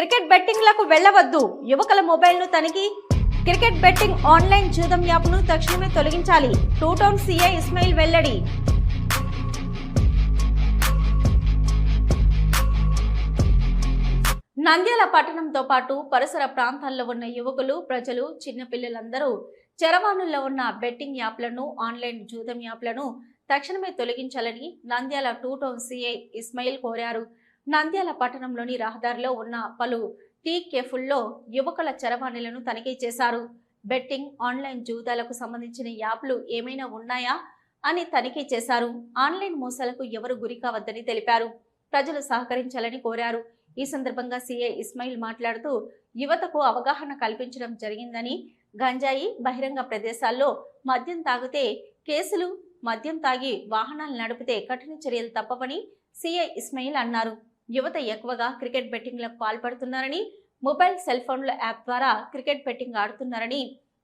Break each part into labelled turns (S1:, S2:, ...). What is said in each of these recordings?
S1: Cricket బెట్టింగ్లకు వెళ్లవద్దు. యువకుల మొబైల్ను తనిఖీ. క్రికెట్ బెట్టింగ్ ఆన్లైన్ జూదం యాప్ను తక్షణమే తొలగించాలి. టూ టౌన్ సీఐ ఇస్మాయిల్ వెల్లడి. నంద్యాల పట్టణంతో పాటు పరిసర ప్రాంతాల్లో ఉన్న యువకులు, ప్రజలు, చిన్నపిల్లలందరూ చరవాణుల్లో ఉన్న బెట్టింగ్ యాప్లను, ఆన్లైన్ జూదం యాప్లను తక్షణమే తొలగించాలని Nandyal two town CI Ismail కోరారు. నంద్యాల పట్టణంలోని రహదారిలో ఉన్న పలు టీ కేఫుల్లో యువకుల చరవాణిలను తనిఖీ చేశారు. బెట్టింగ్, ఆన్లైన్ జూదాలకు సంబంధించిన యాప్లు ఏమైనా ఉన్నాయా అని తనిఖీ చేశారు. ఆన్లైన్ మోసాలకు ఎవరు గురి కావద్దని తెలిపారు. ప్రజలు సహకరించాలని కోరారు. ఈ సందర్భంగా సీఐ ఇస్మాయిల్ మాట్లాడుతూ యువతకు అవగాహన కల్పించడం జరిగిందని, గంజాయి, బహిరంగ ప్రదేశాల్లో మద్యం తాగితే కేసులు, మద్యం తాగి వాహనాలు నడిపితే కఠిన చర్యలు తప్పవని సీఐ ఇస్మాయిల్ అన్నారు. యువత ఎక్కువగా క్రికెట్ బెట్టింగ్లకు పాల్పడుతున్నారని, మొబైల్ సెల్ ఫోన్ల యాప్ ద్వారా క్రికెట్ బెట్టింగ్ ఆడుతున్నారని,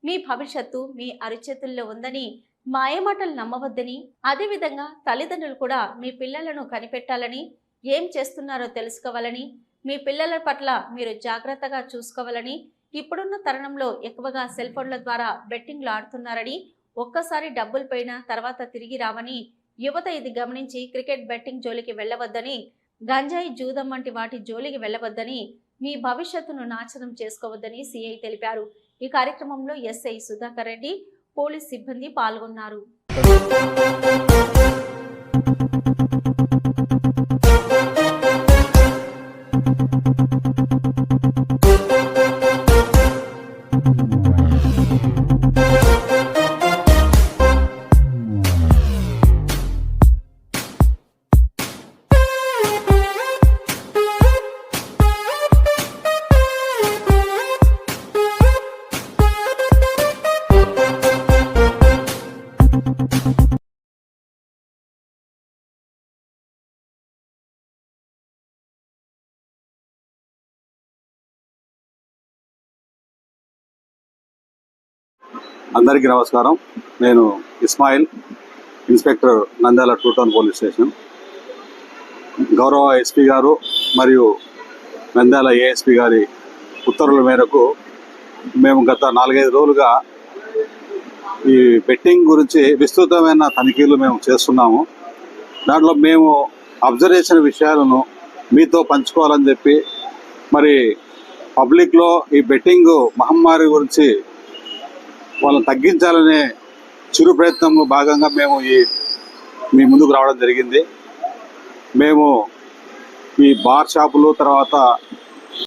S1: మీ భవిష్యత్తు మీ అరిచేతుల్లో ఉందని, మాయమాటలు నమ్మవద్దని, అదేవిధంగా తల్లిదండ్రులు కూడా మీ పిల్లలను కనిపెట్టాలని, ఏం చేస్తున్నారో తెలుసుకోవాలని, మీ పిల్లల పట్ల మీరు జాగ్రత్తగా చూసుకోవాలని, ఇప్పుడున్న తరుణంలో ఎక్కువగా సెల్ ఫోన్ల ద్వారా బెట్టింగ్లు ఆడుతున్నారని, ఒక్కసారి డబ్బులు పోయినా తర్వాత తిరిగి రావని, యువత ఇది గమనించి క్రికెట్ బెట్టింగ్ జోలికి వెళ్లవద్దని, గంజాయి, జూదం వంటి వాటి జోలికి వెళ్లవద్దని, మీ భవిష్యత్తును నాశనం చేసుకోవద్దని సీఐ తెలిపారు. ఈ కార్యక్రమంలో ఎస్ఐ సుధాకర్ రెడ్డి, పోలీస్ సిబ్బంది పాల్గొన్నారు.
S2: అందరికీ నమస్కారం. నేను Ismail, inspector, Nandyal two town police station. గౌరవ ఎస్పీ గారు మరియు నంద్యాల ఏఎస్పీ గారి ఉత్తర్వుల మేరకు మేము గత 4-5 రోజులుగా ఈ బెట్టింగ్ గురించి విస్తృతమైన తనిఖీలు మేము చేస్తున్నాము. దాంట్లో మేము అబ్జర్వ్ చేసిన విషయాలను మీతో పంచుకోవాలని చెప్పి, మరి పబ్లిక్లో ఈ బెట్టింగ్ మహమ్మారి గురించి వాళ్ళని తగ్గించాలనే చిరు ప్రయత్నంలో భాగంగా మేము మీ ముందుకు రావడం జరిగింది. మేము ఈ బార్ షాపులు, తర్వాత